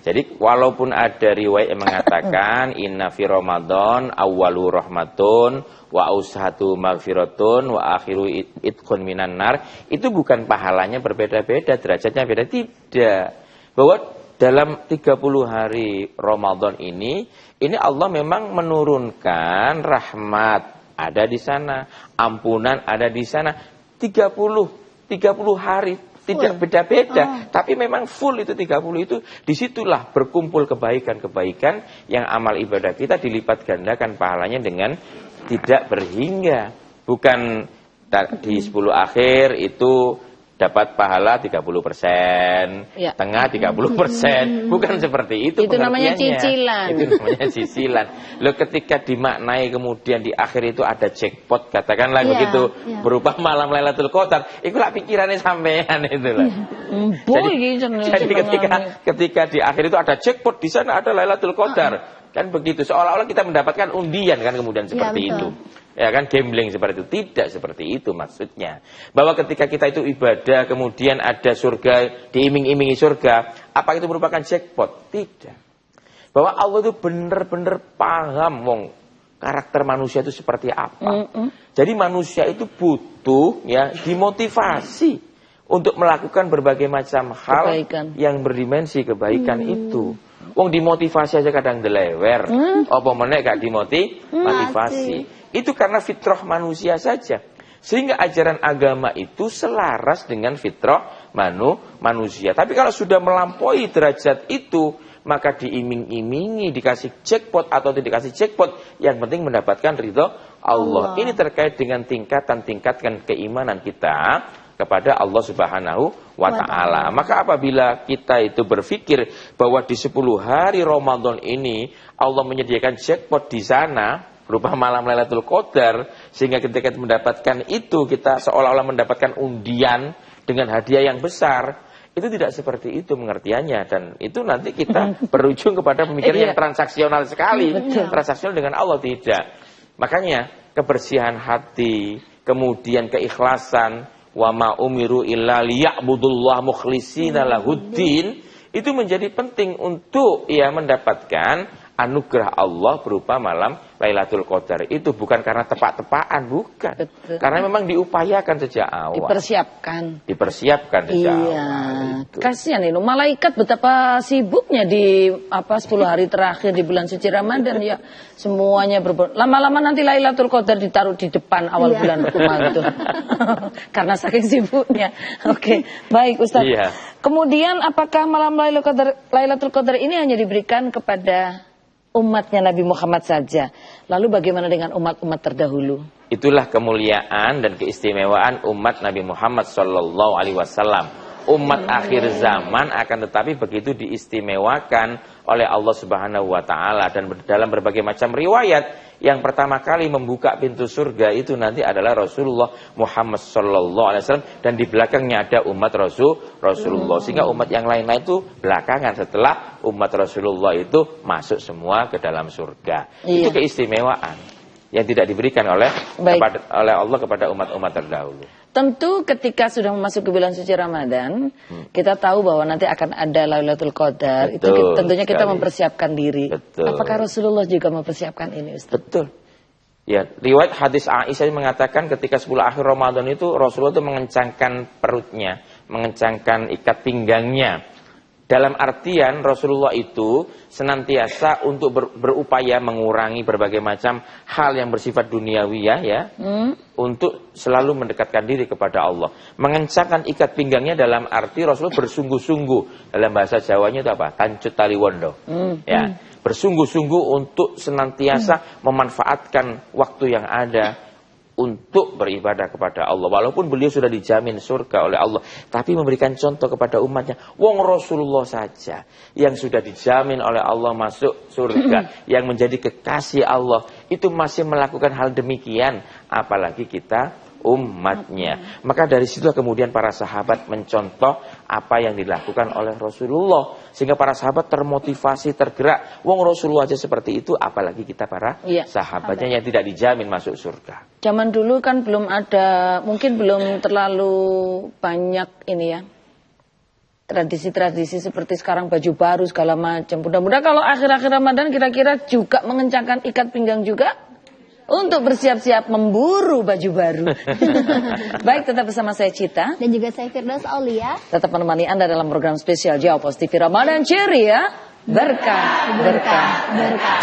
Jadi walaupun ada riwayat yang mengatakan inna fi Ramadan awwalu rahmatun wa ausatu maghfiratun wa akhiru itqun minan nar, itu bukan pahalanya berbeda-beda, derajatnya beda, tidak. Bahwa dalam 30 hari Ramadan ini Allah memang menurunkan rahmat ada di sana, ampunan ada di sana. 30 hari tidak beda-beda, tapi memang full itu 30 itu, disitulah berkumpul kebaikan-kebaikan yang amal ibadah kita dilipat gandakan pahalanya dengan tidak berhingga. Bukan di 10 akhir itu dapat pahala 30%, Ya. tengah 30%. Bukan seperti itu Itu namanya pengertiannya. cicilan. Itu namanya cicilan. Loh, ketika dimaknai kemudian di akhir itu ada jackpot, katakanlah Ya, begitu, ya. berupa malam Lailatul Qadar, itu lah pikirannya sampean itu lah. Jadi ketika di akhir itu ada jackpot, di sana ada Lailatul Qadar. Kan begitu, seolah-olah kita mendapatkan undian kan kemudian seperti itu. Ya kan, gambling seperti itu. Tidak seperti itu maksudnya. Bahwa ketika kita itu ibadah, kemudian ada surga, diiming-imingi surga, apa itu merupakan jackpot? Tidak. Bahwa Allah itu benar-benar paham wong karakter manusia itu seperti apa. Jadi manusia itu butuh ya dimotivasi untuk melakukan berbagai macam hal yang berdimensi kebaikan itu. Wong dimotivasi aja kadang delewer, apa meneh gak dimotivasi. Itu karena fitrah manusia saja. Sehingga ajaran agama itu selaras dengan fitrah manusia. Tapi kalau sudah melampaui derajat itu, maka diiming-imingi, dikasih jackpot atau tidak dikasih jackpot, yang penting mendapatkan ridho Allah. Ini terkait dengan tingkatan keimanan kita kepada Allah Subhanahu wa Ta'ala. Maka apabila kita itu berpikir bahwa di 10 hari Ramadan ini Allah menyediakan jackpot di sana berupa malam Lailatul Qadar, sehingga ketika kita mendapatkan itu kita seolah-olah mendapatkan undian dengan hadiah yang besar, itu tidak seperti itu pengertiannya, dan itu nanti kita berujung kepada pemikiran yang transaksional sekali. Transaksional dengan Allah tidak. Makanya kebersihan hati, kemudian keikhlasan, wa ma umiru illa liya'budullah mukhlishina lahuddin, itu menjadi penting untuk ya mendapatkan anugerah Allah berupa malam Lailatul Qadar. Itu bukan karena tepak-tepakan, bukan. Betul. Karena memang diupayakan sejak awal. Dipersiapkan sejak awal. Kasihan ini malaikat betapa sibuknya di 10 hari terakhir di bulan suci Ramadan ya. Semuanya lama-lama nanti Lailatul Qadar ditaruh di depan awal bulan Ramadan. Karena saking sibuknya. Oke, baik Ustaz. Iya. Kemudian apakah malam Lailatul Qadar ini hanya diberikan kepada umatnya Nabi Muhammad saja? Lalu bagaimana dengan umat-umat terdahulu? Itulah kemuliaan dan keistimewaan umat Nabi Muhammad SAW. Umat akhir zaman akan tetapi begitu diistimewakan oleh Allah Subhanahu wa Ta'ala. Dan dalam berbagai macam riwayat, yang pertama kali membuka pintu surga itu nanti adalah Rasulullah Muhammad SAW, dan di belakangnya ada umat Rasulullah. Sehingga umat yang lain-lain itu belakangan setelah umat Rasulullah itu masuk semua ke dalam surga. Itu keistimewaan yang tidak diberikan oleh Allah kepada umat-umat terdahulu. Tentu ketika sudah memasuki bulan suci Ramadan, kita tahu bahwa nanti akan ada Lailatul Qadar. Itu tentunya kita mempersiapkan diri. Apakah Rasulullah juga mempersiapkan ini, Ustaz? Betul. Ya, riwayat hadis Aisyah mengatakan ketika 10 akhir Ramadan itu Rasulullah itu mengencangkan perutnya, mengencangkan ikat pinggangnya. Dalam artian Rasulullah itu senantiasa untuk berupaya mengurangi berbagai macam hal yang bersifat duniawiyah ya, untuk selalu mendekatkan diri kepada Allah. Mengencangkan ikat pinggangnya dalam arti Rasulullah bersungguh-sungguh, dalam bahasa Jawanya itu apa? Tancut tali wondo. Ya, bersungguh-sungguh untuk senantiasa memanfaatkan waktu yang ada untuk beribadah kepada Allah. Walaupun beliau sudah dijamin surga oleh Allah, tapi memberikan contoh kepada umatnya. Wong Rasulullah saja yang sudah dijamin oleh Allah masuk surga, yang menjadi kekasih Allah, itu masih melakukan hal demikian, apalagi kita umatnya. Maka dari situlah kemudian para sahabat mencontoh apa yang dilakukan oleh Rasulullah, sehingga para sahabat termotivasi, tergerak. Wong Rasulullah aja seperti itu, apalagi kita para sahabatnya yang tidak dijamin masuk surga. Zaman dulu kan belum ada, mungkin belum terlalu banyak ini ya, tradisi-tradisi seperti sekarang, baju baru segala macam. Mudah-mudahan kalau akhir-akhir Ramadan kira-kira juga mengencangkan ikat pinggang juga untuk bersiap-siap memburu baju baru. Baik, tetap bersama saya Cita dan juga saya Firdaus Aulia. Tetap menemani Anda dalam program spesial Jawab Pos TV Ramadan Ceria, berkah, berkah, berkah.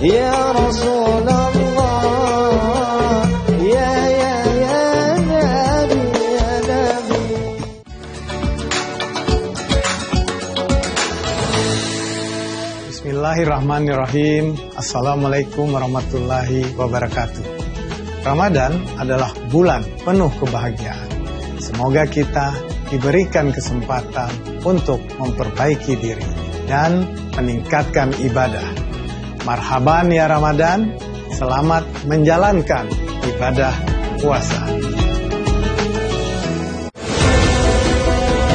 Ya Rasulullah, ya Nabi, ya Nabi. Bismillahirrahmanirrahim. Assalamualaikum warahmatullahi wabarakatuh. Ramadan adalah bulan penuh kebahagiaan. Semoga kita diberikan kesempatan untuk memperbaiki diri dan meningkatkan ibadah. Marhaban ya Ramadan, selamat menjalankan ibadah puasa.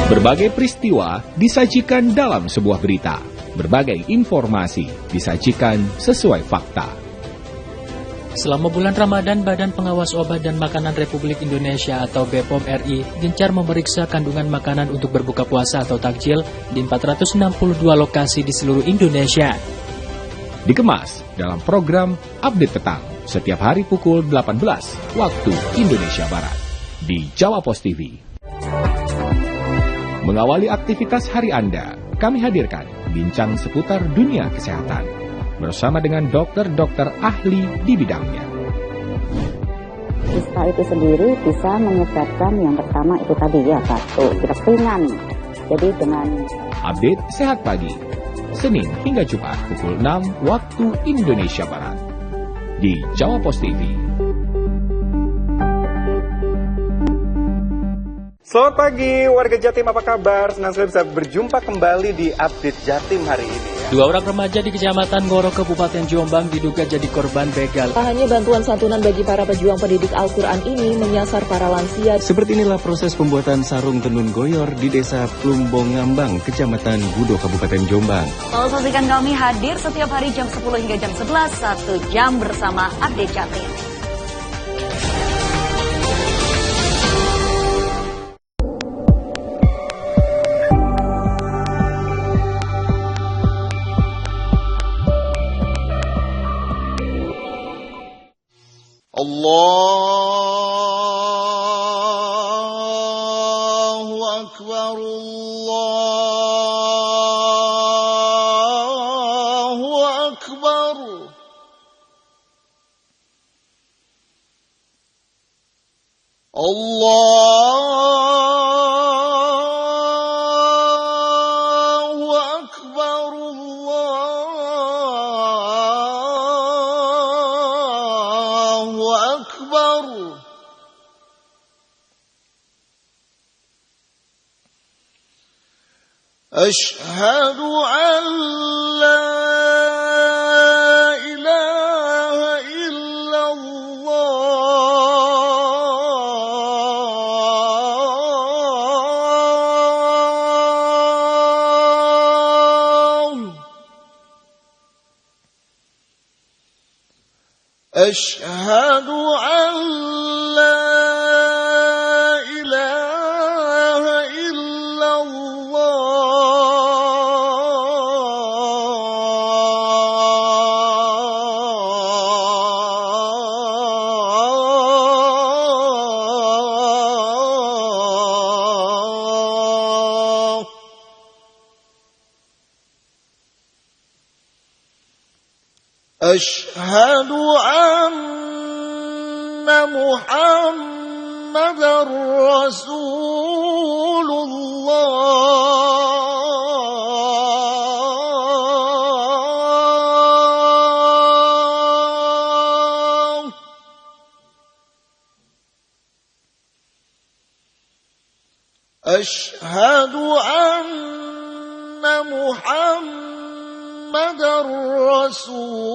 Berbagai peristiwa disajikan dalam sebuah berita. Berbagai informasi disajikan sesuai fakta. Selama bulan Ramadan, Badan Pengawas Obat dan Makanan Republik Indonesia atau BPOM RI gencar memeriksa kandungan makanan untuk berbuka puasa atau takjil di 462 lokasi di seluruh Indonesia. Dikemas dalam program Update Petang setiap hari pukul 18 waktu Indonesia Barat di Jawa Pos TV. Mengawali aktivitas hari Anda, kami hadirkan bincang seputar dunia kesehatan bersama dengan dokter-dokter ahli di bidangnya. Ispa itu sendiri bisa menyebabkan yang pertama itu tadi ya batuk, pilek ringan. Jadi dengan Update Sehat Pagi, Senin hingga Jumat pukul 6 waktu Indonesia Barat di Jawa Pos TV. Selamat pagi warga Jatim, apa kabar? Senang sekali bisa berjumpa kembali di Update Jatim hari ini. Dua orang remaja di Kecamatan Ngoro, Kabupaten Jombang diduga jadi korban begal. Tak hanya bantuan santunan bagi para pejuang pendidik Al-Quran ini menyasar para lansia. Seperti inilah proses pembuatan sarung tenun goyor di Desa Plumbong Ngambang, Kecamatan Gudo, Kabupaten Jombang. Kalau saksikan kami hadir setiap hari jam 10 hingga jam 11, 1 jam bersama Update Jatim. Allahu Akbar, Allahu Akbar. Allahu Akbar, Allahu Akbar. Ashhadu an la ilaha illallah. Ashhadu an la ilaha illallah. Ashhadu anna Muhammadar Rasulullah. Ashhadu anna Muhammadar Rasulullah.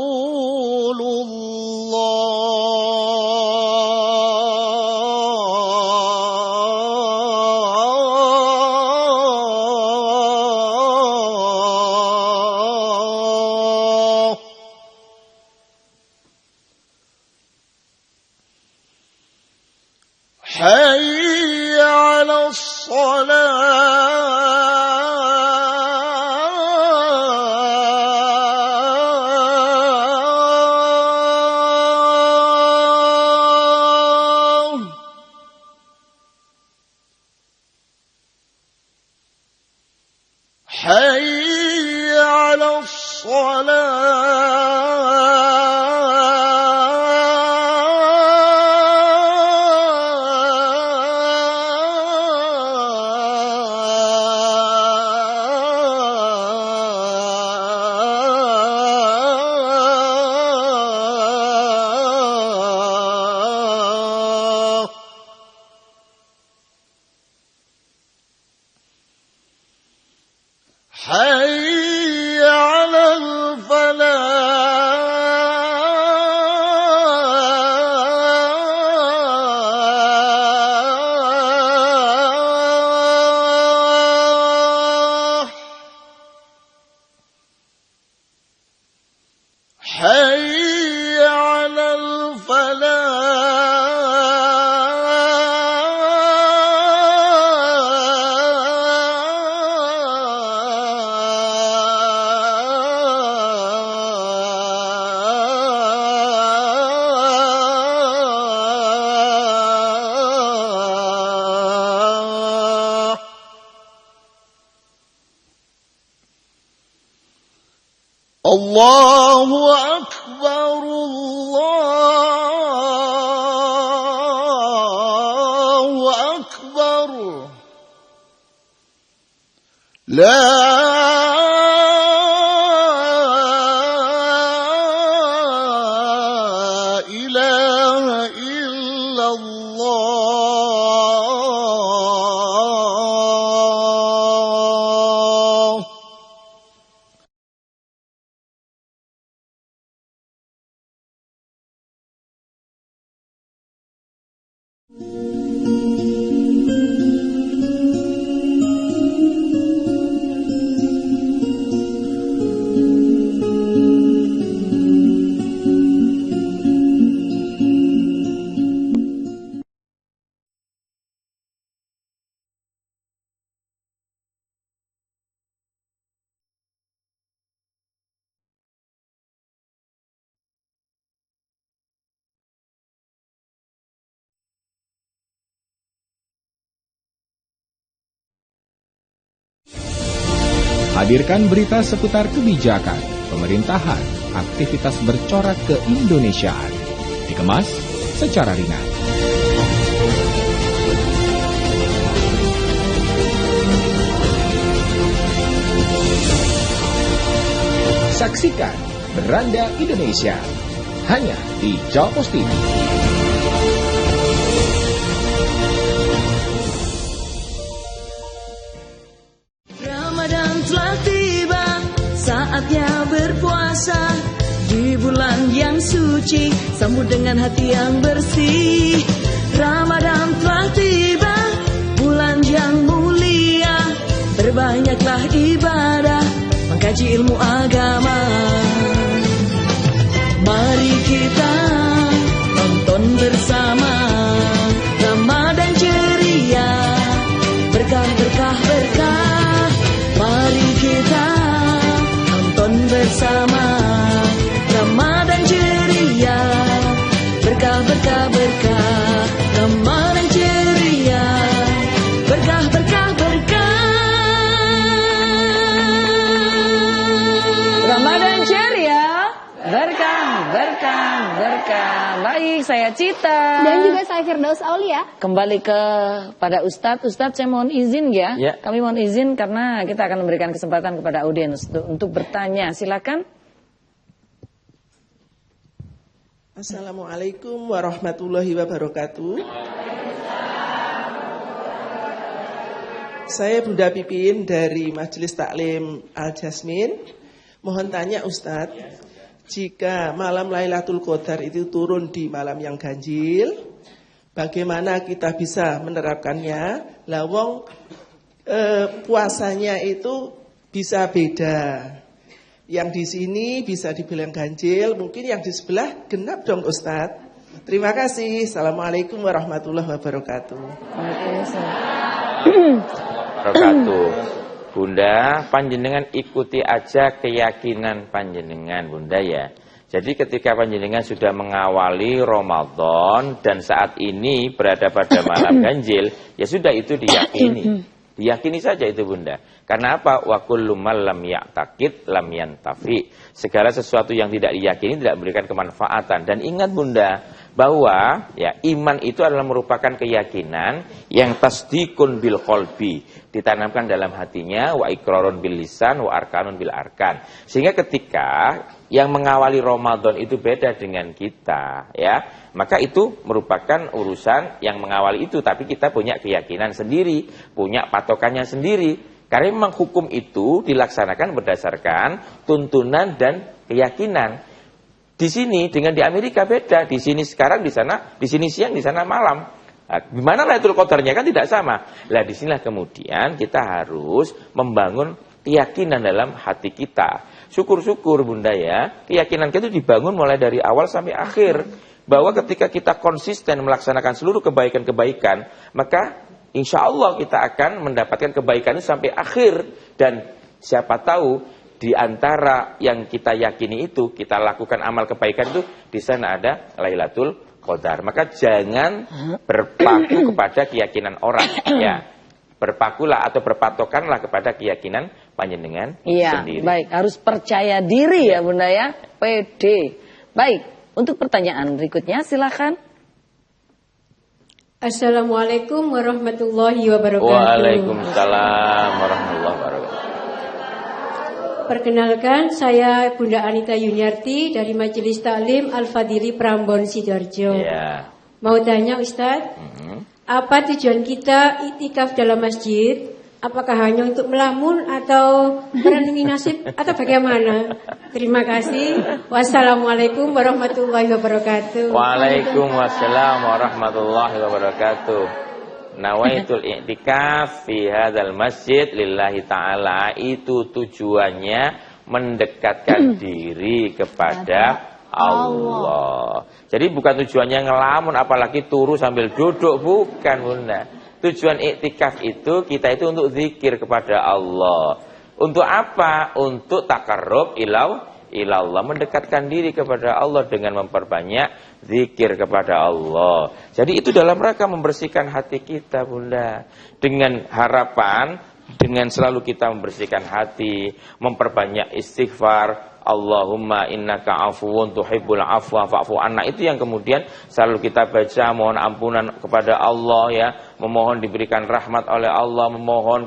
Hayya 'alas salah. Hayya 'alas salah. Allahu Akbar, Allahu Akbar. La ilaha illallah. Hadirkan berita seputar kebijakan, pemerintahan, aktivitas bercorak keindonesiaan. Dikemas secara ringan. Saksikan Beranda Indonesia hanya di Jawa Pos TV. Ramadan telah tiba, saatnya berpuasa. Di bulan yang suci, sambut dengan hati yang bersih. Ramadan telah tiba, bulan yang mulia. Berbanyaklah ibadah, mengkaji ilmu agama. Mari kita tonton bersama Ramadan ceria, berkah-berkah berkah. Mari kita tonton bersama Ramadan ceria, berkah-berkah berkah. Ramadan ceria, berkah-berkah berkah. Ramadan ceria, berkah, berkah, berkah. Baik, saya Cita. Dan juga saya Firdaus Aulia. Kembali kepada Ustadz. Ustadz, saya mohon izin ya. Kami mohon izin karena kita akan memberikan kesempatan kepada audiens untuk bertanya. Silakan. Assalamualaikum warahmatullahi wabarakatuh. Saya Bunda Pipin dari Majelis Taklim Al-Jasmin. Mohon tanya Ustadz, jika malam Lailatul Qadar itu turun di malam yang ganjil, bagaimana kita bisa menerapkannya? Lawang puasanya itu bisa beda. Yang di sini bisa dibilang ganjil, mungkin yang di sebelah genap dong Ustadz. Terima kasih. Assalamualaikum warahmatullahi wabarakatuh. Wabarakatuh. Bunda, panjenengan ikuti aja keyakinan panjenengan, Bunda ya. Jadi ketika panjenengan sudah mengawali Ramadan dan saat ini berada pada malam ganjil, ya sudah itu diyakini. Diyakini saja itu Bunda. Karena apa? Wa kullu man lam ya'taqid lam yantafi. Segala sesuatu yang tidak diyakini tidak memberikan kemanfaatan. Dan ingat Bunda, bahwa ya iman itu adalah merupakan keyakinan yang tasdikun bil qalbi, ditanamkan dalam hatinya, wa iqrarun bil lisan, wa arkanun bil arkan. Sehingga ketika yang mengawali Ramadan itu beda dengan kita, ya, maka itu merupakan urusan yang mengawali itu, tapi kita punya keyakinan sendiri, punya patokannya sendiri. Karena memang hukum itu dilaksanakan berdasarkan tuntunan dan keyakinan. Di sini dengan di Amerika beda, di sini sekarang, di sana, di sini siang, di sana malam. Nah, gimana Lailatul Qadarnya kan tidak sama. Lah disinilah kemudian kita harus membangun keyakinan dalam hati kita. Syukur-syukur Bunda ya, keyakinan kita itu dibangun mulai dari awal sampai akhir. Bahwa ketika kita konsisten melaksanakan seluruh kebaikan-kebaikan, maka insya Allah kita akan mendapatkan kebaikan itu sampai akhir. Dan siapa tahu di antara yang kita yakini itu, kita lakukan amal kebaikan itu, di sana ada Lailatul Qadar. Maka jangan berpaku kepada keyakinan orang. Ya, berpakulah atau berpatokanlah kepada keyakinan panjenengan sendiri. Baik, harus percaya diri ya Bunda ya, pede. Baik, untuk pertanyaan berikutnya silakan. Assalamualaikum warahmatullahi wabarakatuh. Waalaikumsalam warahmatullahi wabarakatuh. Perkenalkan, saya Bunda Anita Yuniarti dari Majelis Taklim Al-Fadili Prambon Sidoarjo. Mau tanya Ustadz, apa tujuan kita iktikaf dalam masjid? Apakah hanya untuk melamun atau merenungi nasib atau bagaimana? Terima kasih. Wassalamualaikum warahmatullahi wabarakatuh. Waalaikumsalam warahmatullahi wabarakatuh. Nawaitul i'tikaf fi hadzal masjid lillahi ta'ala, itu tujuannya mendekatkan diri kepada Allah. Jadi bukan tujuannya ngelamun apalagi turu sambil duduk, bukan Bunda. Tujuan iktikaf itu kita itu untuk zikir kepada Allah. Untuk apa? Untuk takarrub ilallah, mendekatkan diri kepada Allah dengan memperbanyak zikir kepada Allah. Jadi itu dalam rangka membersihkan hati kita Bunda. Dengan harapan, dengan selalu kita membersihkan hati, memperbanyak istighfar, Allahumma innaka afuwun tuhibbul afwa fa'fu anna, itu yang kemudian selalu kita baca, mohon ampunan kepada Allah ya, memohon diberikan rahmat oleh Allah, memohon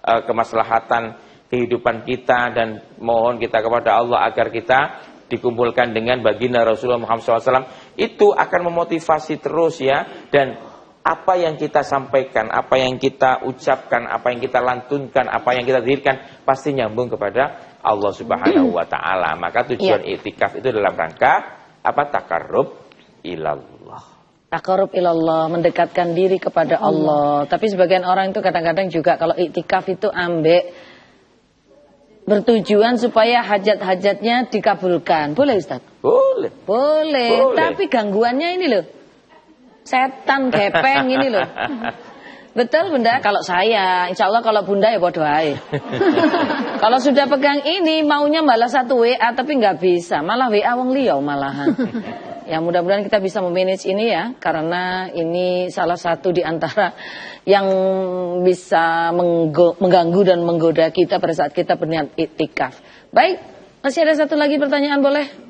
kemaslahatan kehidupan kita, dan mohon kita kepada Allah agar kita dikumpulkan dengan baginda Rasulullah Muhammad SAW. Itu akan memotivasi terus ya, dan apa yang kita sampaikan, apa yang kita ucapkan, apa yang kita lantunkan, apa yang kita zikirkan pasti nyambung kepada Allah Subhanahu wa taala. Maka tujuan iktikaf itu dalam rangka apa? Takarrub ilallah. Takarrub ilallah, mendekatkan diri kepada Allah. Tapi sebagian orang itu kadang-kadang juga kalau iktikaf itu ambek bertujuan supaya hajat-hajatnya dikabulkan. Boleh Ustaz? Boleh. Boleh. Tapi gangguannya ini loh. Setan gepeng ini loh. Betul Bunda, kalau saya, insya Allah kalau Bunda ya bodoh aja. Kalau sudah pegang ini, maunya malah satu WA tapi nggak bisa, malah WA wong liya malahan. Ya mudah-mudahan kita bisa memanage ini ya, karena ini salah satu di antara yang bisa mengganggu dan menggoda kita pada saat kita berniat iktikaf. Baik, masih ada satu lagi pertanyaan, boleh?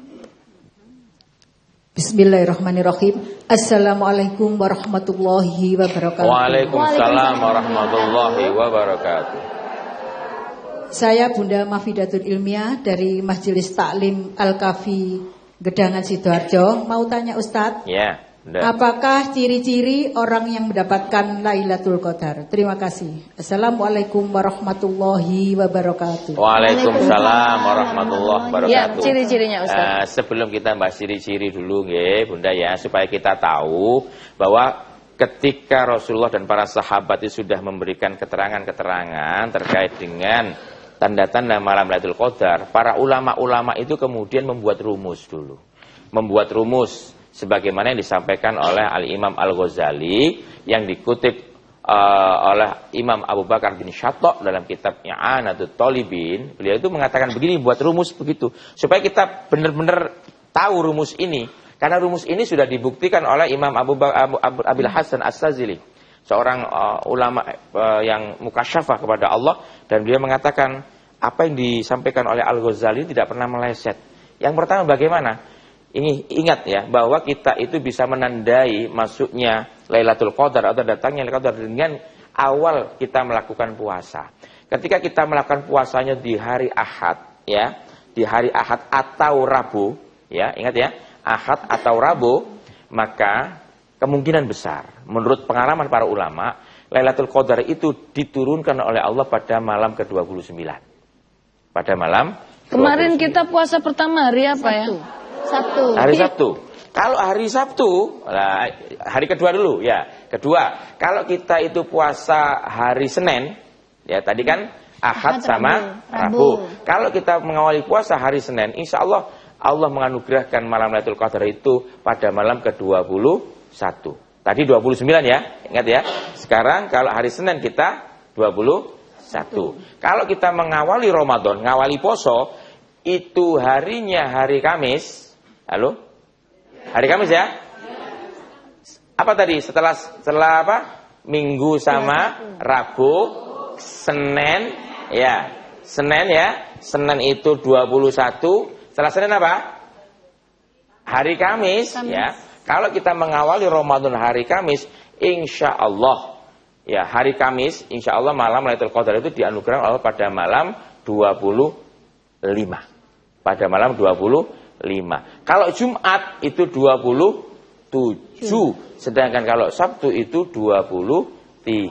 Bismillahirrahmanirrahim. Assalamualaikum warahmatullahi wabarakatuh. Waalaikumsalam warahmatullahi wabarakatuh. Saya Bunda Mafidatul Ilmiah dari Majelis Taklim Al-Kafi Gedangan Sidoarjo. Mau tanya Ustadz, apakah ciri-ciri orang yang mendapatkan Lailatul Qadar? Terima kasih. Assalamualaikum warahmatullahi wabarakatuh. Waalaikumsalam warahmatullahi wabarakatuh. Ya, ciri-cirinya Ustaz. Sebelum kita bahas ciri-ciri dulu nggih, Bunda ya, supaya kita tahu bahwa ketika Rasulullah dan para sahabat itu sudah memberikan keterangan-keterangan terkait dengan tanda-tanda malam Lailatul Qadar, para ulama-ulama itu kemudian membuat rumus dulu. Membuat rumus sebagaimana yang disampaikan oleh Al-Imam Al-Ghazali yang dikutip oleh Imam Abu Bakar bin Syatok dalam kitabnya Anatul Talibin. Beliau itu mengatakan begini, buat rumus begitu supaya kita benar-benar tahu rumus ini, karena rumus ini sudah dibuktikan oleh Imam Abil Hasan As-Sazili, seorang ulama yang mukasyafah kepada Allah, dan beliau mengatakan apa yang disampaikan oleh Al-Ghazali tidak pernah meleset. Yang pertama bagaimana? Ini ingat ya, bahwa kita itu bisa menandai masuknya Lailatul Qadar atau datangnya Lailatul Qadar dengan awal kita melakukan puasa. Ketika kita melakukan puasanya di hari Ahad ya, di hari Ahad atau Rabu ya, ingat ya, Ahad atau Rabu, maka kemungkinan besar menurut pengalaman para ulama Lailatul Qadar itu diturunkan oleh Allah pada malam ke-29. Pada malam kemarin kita puasa pertama hari apa ya? Sabtu. Hari Sabtu. Kalau hari Sabtu, nah, hari kedua dulu ya. Kedua, kalau kita itu puasa hari Senin, ya tadi kan Ahad sama Rabu. Kalau kita mengawali puasa hari Senin, insya Allah Allah menganugerahkan malam Lailatul Qadar itu pada malam ke-21. Tadi 29 ya, ingat ya. Sekarang kalau hari Senin kita 21. Kalau kita mengawali Ramadan, ngawali poso, itu harinya hari Kamis. Halo? Hari Kamis ya? Apa tadi? Setelah apa? Minggu sama Rabu, Senin ya. Senin itu 21. Setelah Senin apa? Hari Kamis. Ya. Kalau kita mengawali Ramadan hari Kamis, insya Allah ya, hari Kamis insya Allah malam Lailatul Qadar itu dianugerahkan Allah pada malam 25. Pada malam 25. Kalau Jumat itu 27. Sedangkan kalau Sabtu itu 23.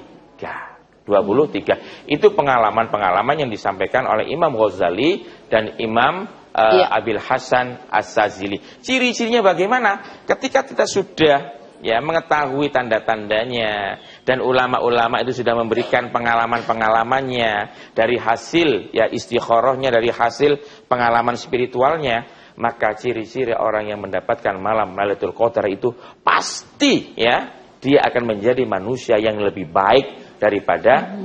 Itu pengalaman-pengalaman yang disampaikan oleh Imam Ghazali dan Imam Abil Hasan As-Sazili. Ciri-cirinya bagaimana? Ketika kita sudah ya mengetahui tanda-tandanya dan ulama-ulama itu sudah memberikan pengalaman-pengalamannya dari hasil ya istikharahnya, dari hasil pengalaman spiritualnya, maka ciri-ciri orang yang mendapatkan malam Lailatul Qadar itu pasti ya dia akan menjadi manusia yang lebih baik daripada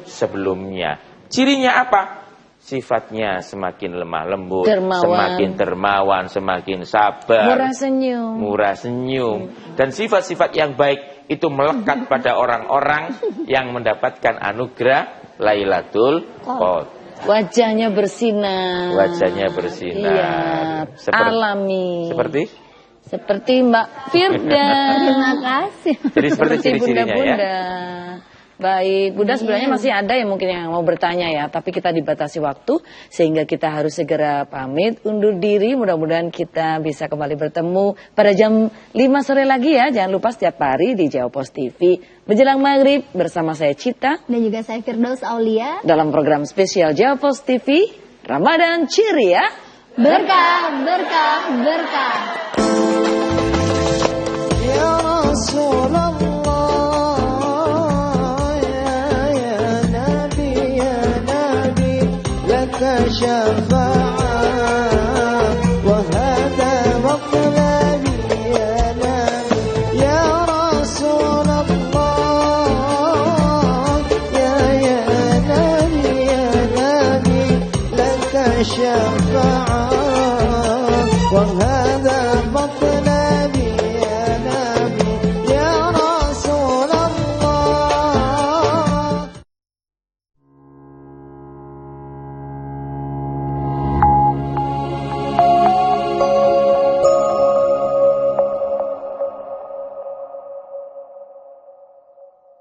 sebelumnya. Cirinya apa? Sifatnya semakin lemah lembut, semakin dermawan, semakin sabar, murah senyum. Dan sifat-sifat yang baik itu melekat pada orang-orang yang mendapatkan anugerah Lailatul Qadar. Wajahnya bersinar. Iya, alami. Seperti Mbak Firda. Terima kasih. Jadi seperti ciri-cirinya Bunda. Baik, Bunda sebenarnya masih ada yang mungkin yang mau bertanya ya, tapi kita dibatasi waktu sehingga kita harus segera pamit undur diri. Mudah-mudahan kita bisa kembali bertemu pada jam 5 sore lagi ya. Jangan lupa setiap hari di Jawa Post TV menjelang maghrib bersama saya Cita dan juga saya Firdaus Aulia dalam program spesial Jawa Post TV Ramadan Ceria. Berkah, berkah, berkah. Ya Rasulullah, ya Nabi, laka syafa'ah wa hadha maqlami ya Nabi. Ya Rasulullah, ya Nabi, laka syafa'ah wa